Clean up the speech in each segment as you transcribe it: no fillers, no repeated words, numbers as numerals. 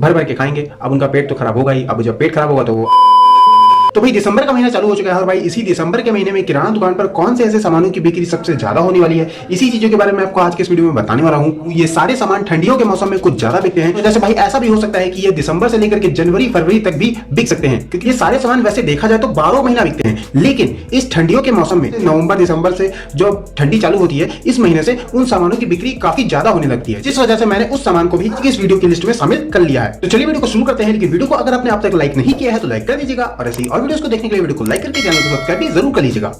भर भर के खाएंगे। अब उनका पेट तो खराब होगा ही, अब जब पेट खराब होगा तो वो तो भाई दिसंबर का महीना चालू हो चुका है और भाई इसी दिसंबर के महीने में किराना दुकान पर कौन से ऐसे सामानों की बिक्री सबसे ज्यादा होने वाली है, इसी चीजों के बारे में आपको आज के इस वीडियो में बताने वाला हूँ। ये सारे सामान ठंडियों के मौसम में कुछ ज्यादा बिकते हैं, तो जैसे भाई ऐसा भी हो सकता है कि ये दिसंबर से लेकर के जनवरी फरवरी तक भी बिक सकते हैं, क्योंकि ये सारे सामान वैसे देखा जाए तो 12 महीना बिकते हैं। लेकिन इस ठंडियों के मौसम में नवंबर दिसंबर से जो ठंडी चालू होती है, इस महीने से उन सामानों की बिक्री काफी ज्यादा होने लगती है, जिस वजह से मैंने उस सामान को भी इस वीडियो की लिस्ट में शामिल कर लिया है। तो चलिए वीडियो को शुरू करते हैं, लेकिन वीडियो को अगर आपने अब तक लाइक नहीं किया है तो लाइक कर दीजिएगा और ऐसी और वीडियोस को देखने के लिए वीडियो को लाइक करके चैनल को सब्सक्राइब भी जरूर कर लीजिएगा।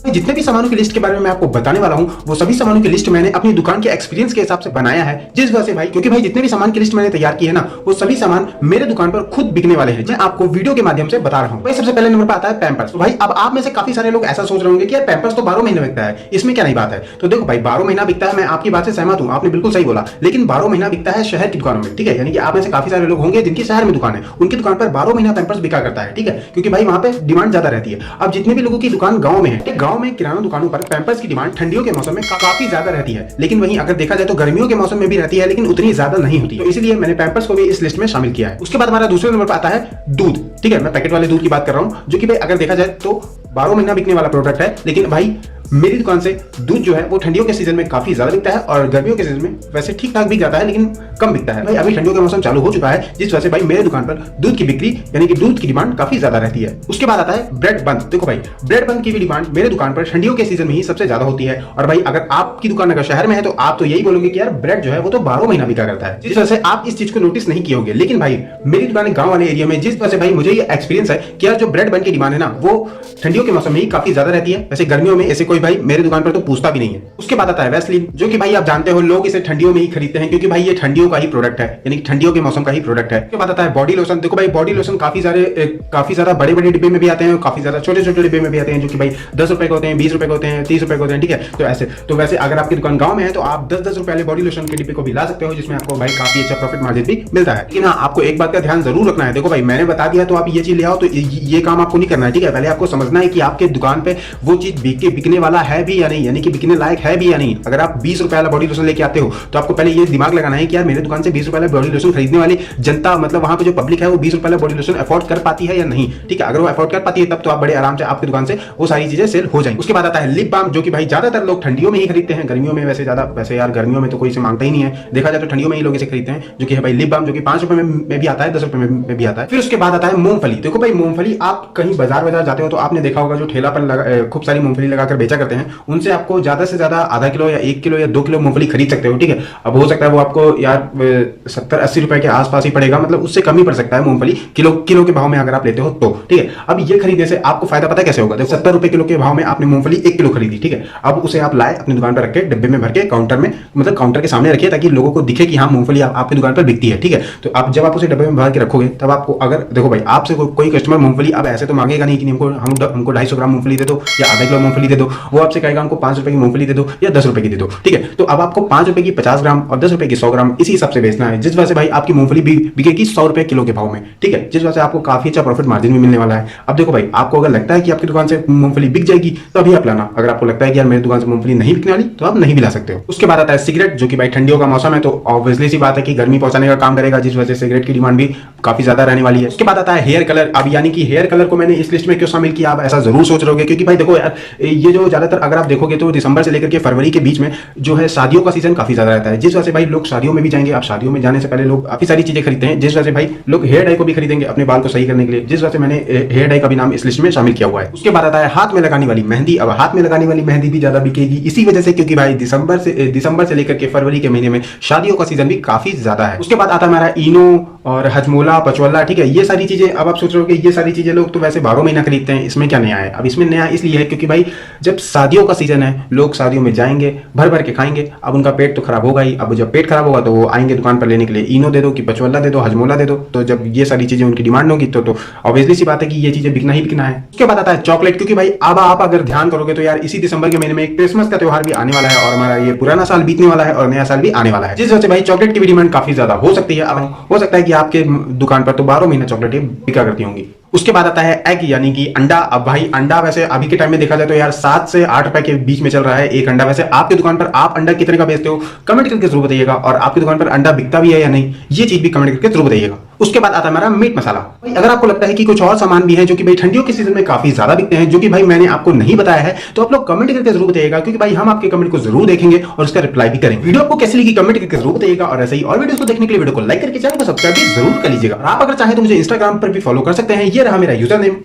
जितने भी सामानों की लिस्ट के बारे में मैं आपको बताने वाला हूं, वो सभी सामानों की लिस्ट मैंने अपनी दुकान के एक्सपीरियंस के हिसाब से बनाया है, जिस वजह से भाई क्योंकि भाई जितने भी सामान की लिस्ट मैंने तैयार की है ना, वो सभी सामान मेरे दुकान पर खुद बिकने वाले हैं, मैं आपको वीडियो के माध्यम से बता रहा हूं। भाई सबसे पहले नंबर पर आता है पैम्पर्स। तो भाई अब आप में से काफी सारे लोग ऐसा सोच रहे होंगे कि यार पैम्पर्स तो 12 महीने बिकता है, इसमें क्या नई बात है। तो देखो भाई 12 महीना बिकता है, मैं आपकी बात से सहमत हूं, आपने बिल्कुल सही बोला, लेकिन 12 महीना बिकता है शहर की दुकानों में, ठीक है। यानी कि आप में से काफी सारे लोग होंगे जिनकी शहर में दुकान है, उनकी दुकान पर 12 महीना पैम्पर्स बिका करता है, ठीक है, क्योंकि भाई वहां पे डिमांड ज्यादा रहती है। अब जितने भी लोगों की दुकान गांव में है, गांव में किराना दुकानों पर पैम्पर्स की डिमांड ठंडियों के मौसम में काफी ज्यादा रहती है, लेकिन वहीं अगर देखा जाए तो गर्मियों के मौसम में भी रहती है, लेकिन उतनी ज्यादा नहीं होती। तो इसलिए मैंने पैम्पर्स को भी इस लिस्ट में शामिल किया है। उसके बाद हमारा दूसरे नंबर पर आता है दूध, ठीक है। मैं पैकेट वाले दूध की बात कर रहा हूं, जो कि भाई अगर देखा जाए तो 12 महीना बिकने वाला प्रोडक्ट है, लेकिन भाई मेरी दुकान से दूध जो है वो ठंडियों के सीजन में काफी ज्यादा बिकता है और गर्मियों के सीजन में वैसे ठीक ठाक बिक जाता है, लेकिन कम बिकता है। भाई अभी ठंडियों का मौसम चालू हो चुका है, जिस वजह से भाई मेरे दुकान पर दूध की बिक्री यानी कि दूध की डिमांड काफी ज्यादा रहती है। उसके बाद आता है ब्रेड बन। देखो भाई ब्रेड बन की भी डिमांड मेरे दुकान पर ठंडियों के सीजन में ही सबसे ज्यादा होती है, और भाई अगर आपकी दुकान अगर शहर में है तो आप तो यही बोलोगे कि यार ब्रेड जो है वो तो 12 महीना बिका करता है, जिस वजह से आप इस चीज को नोटिस नहीं किए होंगे। लेकिन भाई मेरी दुकान गांव वाले एरिया में, जिस वजह से भाई मुझे ये एक्सपीरियंस है कि यार जो ब्रेड बन की डिमांड है ना, वो ठंडियों के मौसम में ही काफी ज्यादा रहती है। वैसे गर्मियों में ऐसे कोई भाई मेरे दुकान पर पूछता भी नहीं है। उसके बाद आता है वैसलीन, जो कि भाई आप जानते हो लोग इसे ठंडियों में ही खरीदते हैं, क्योंकि भाई ये ठंडियों का ही प्रोडक्ट है, यानी कि ठंडियों के मौसम का ही प्रोडक्ट है। उसके बाद आता है बॉडी लोशन। देखो भाई बॉडी लोशन काफी ज्यादा बड़े बड़े डिब्बे में भी आते हैं, काफी ज्यादा छोटे छोटे डिब्बे में भी आते हैं, जो कि भाई 10 रुपए के होते हैं, 20 रुपए के होते हैं, 30 रुपए के होते हैं, ठीक है। तो ऐसे तो वैसे अगर आपकी दुकान गांव में है तो आप 10-10 रुपए वाले बॉडी लोशन के डिब्बे को भी ला सकते हो, जिसमें आपको भाई काफी अच्छा प्रॉफिट मार्जिन भी मिलता है। लेकिन हाँ, आपको एक बात का ध्यान जरूर रखना है। देखो भाई मैंने बता दिया तो आप ये चीज ले आओ, तो ये काम आपको नहीं करना है, ठीक है। पहले आपको समझना है कि आपके दुकान पे वो चीज बिकने वाला है भी या नहीं, यानी कि बिकने लायक है भी या नहीं। अगर आप 20 रुपए वाला बॉडी लोशन लेके आते हो तो आपको पहले ये दिमाग लगाना है कि यार मेरे दुकान से 20 रुपए वाला बॉडी लोशन खरीदने वाली जनता, मतलब वहां पे जो पब्लिक है, वो 20 रुपए वाला बॉडी लोशन अफोर्ड कर पाती है या नहीं, ठीक है। अगर वो अफोर्ड कर पाती है तब तो आप बड़े आराम से आपकी दुकान से वो सारी चीजें सेल हो जाएंगी। उसके बाद आता है लिप बाम, जो कि भाई ज्यादातर लोग ठंडियों में ही खरीदते हैं, गर्मियों में वैसे यार गर्मियों में तो कोई इसे मांगता ही नहीं है, देखा जाए तो ठंडियों में ही लोग इसे खरीदते हैं, जो कि है भाई लिप बाम, जो कि 5 रुपए में भी आता है, 10 रुपए में भी आता है। फिर उसके बाद आता है मूंगफली। देखो भाई मूंगफली आप कहीं बाजार जाते हो तो आपने देखा होगा जो ठेला पर खूब सारी मूंगफली लगाकर बेचा करते हैं, उनसे आपको ज्यादा से ज्यादा आधा किलो या 1 किलो या 2 किलो मूंगफली खरीद सकते हो, ठीक है। अब हो सकता है वो आपको यार 70-80 रुपए के आसपास ही पड़ेगा, मतलब उससे कम ही पड़ सकता है मूंगफली किलो के भाव में अगर आप लेते हो तो, ठीक है। अब ये खरीदने से आपको फायदा पता कैसे होगा। देखो 70 रुपए किलो के भाव में आपने मूंगफली 1 किलो खरीदी, ठीक है। अब उसे आप लाए अपनी दुकान पर रख के डिब्बे में भर के काउंटर में, मतलब काउंटर के सामने रखिए, ताकि लोगों को दिखे कि हाँ मूंगफली आपकी दुकान पर बिकती है, ठीक है। तो आप जब आप उसे डब्बे में भर के रखोगे तब आपको, अगर देखो भाई आपसे कोई कस्टमर मूंगफली अब ऐसे तो मांगेगा नहीं कि हमको 250 ग्राम मूंगफली दे दो या आधा किलो मूंगफली दे दो, वो आपसे कहेगा हमको 5 रुपए की मूंगफली दे दो या 10 रुपए की दे दो, ठीक है। तो अब आपको 5 रुपए की 50 ग्राम और 10 रुपए की 100 ग्राम इसी हिसाब से बेचना है, जिस वजह से भाई आपकी मूंगफली बिकेगी 100 रुपए किलो के भाव में, ठीक है, जिस वजह से आपको काफी अच्छा प्रॉफिट मार्जिन भी मिलने वाला है। अब देखो भाई आपको अगर लगता है कि आपकी दुकान से मूंगफली बिक जाएगी तो अभी आप लाना, अगर आपको लगता है कि यार मेरी दुकान से मूंगफली नहीं बिकने वाली तो आप नहीं भी ला सकते हो। उसके बाद आता है सिगरेट, जो कि भाई ठंडियों का मौसम है तो ऑब्वियसली सी बात है कि गर्मी पहुंचाने का काम करेगा, जिस वजह से सिगरेट की डिमांड भी काफी ज्यादा रहने वाली है। उसके बाद आता है हेयर कलर। अब यानी कि हेयर कलर को मैंने इस लिस्ट में क्यों शामिल किया, आप ऐसा जरूर सोच रहे होगे, क्योंकि भाई देखो यार ये जो ज्यादातर अगर आप देखोगे तो दिसंबर से लेकर के फरवरी के बीच में जो है शादियों का सीजन काफी ज्यादा रहता है, जिस वजह से भाई लोग शादियों में भी जाएंगे। आप शादियों में जाने से पहले लोग काफी सारी चीजें खरीदते हैं, जिस वजह से भाई लोग हेयर डाई को भी खरीदेंगे अपने बाल को सही करने के लिए, जिस वजह से मैंने हेयर डाई का भी नाम इस लिस्ट में शामिल किया हुआ है। उसके बाद आता है हाथ में लगाने वाली मेहंदी। अब हाथ में लगाने वाली मेहंदी भी ज्यादा बिकेगी इसी वजह से, क्योंकि भाई दिसंबर से लेकर के फरवरी के महीने में शादियों का सीजन भी काफी ज्यादा है। उसके बाद आता है हमारा इनो और हजमोला, पचवल्ला, ठीक है। ये सारी चीजें, अब आप सोच रहे हो कि ये सारी चीजें लोग तो वैसे 12 महीना खरीदते हैं, इसमें क्या नया है। अब इसमें नया इसलिए है क्योंकि भाई जब शादियों का सीजन है, लोग शादियों में जाएंगे, भर भर के खाएंगे, अब उनका पेट तो खराब होगा ही, अब जब पेट खराब होगा तो वो आएंगे दुकान पर लेने के लिए इनो दे दो कि पचवल्ला दे दो, हजमोला दे दो। तो जब ये सारी चीजें उनकी डिमांड होगी तो ऑब्वियसली सी बात है कि ये चीजें बिकना ही बिकना है। उसके बाद आता है चॉकलेट, क्योंकि भाई अब आप अगर ध्यान करोगे तो यार इसी दिसंबर के महीने में क्रिसमस का त्योहार भी आने वाला है और हमारा ये पुराना साल बीतने वाला है और नया साल भी आने वाला है, जिस वजह से भाई चॉकलेट की भी डिमांड काफी ज्यादा हो सकती है। अब हो सकता है कि कि आपके दुकान पर तो 12 महीना चॉकलेटें बिका करती होंगी। उसके बाद आता है एग यानी कि अंडा। अब भाई अंडा वैसे अभी के टाइम में देखा जाए तो यार 7 से 8 रुपए के बीच में चल रहा है एक अंडा। वैसे आपकी दुकान पर आप अंडा कितने का बेचते हो कमेंट करके जरूर बताइएगा, और आपकी दुकान पर अंडा बिकता भी है या नहीं ये चीज भी कमेंट करके जरूर बताइएगा। उसके बाद आता है हमारा मीट मसाला। भाई अगर आपको लगता है कि कुछ और सामान भी है जो कि भाई ठंडियों के सीजन में काफी ज्यादा बिकते हैं, जो कि भाई मैंने आपको नहीं बताया है, तो आप लोग कमेंट करके जरूर बताइएगा, क्योंकि भाई हम आपके कमेंट को जरूर देखेंगे और उसका रिप्लाई भी करेंगे। वीडियो आपको कैसी लगी कमेंट करके जरूर बताइएगा, और ऐसे ही और वीडियोस को देखने के लिए वीडियो को लाइक करके चैनल को सब्सक्राइब भी जरूर कर लीजिएगा। आप अगर चाहे तो मुझे इंस्टाग्राम पर भी फॉलो कर सकते हैं, ये रहा मेरा यूजर नेम।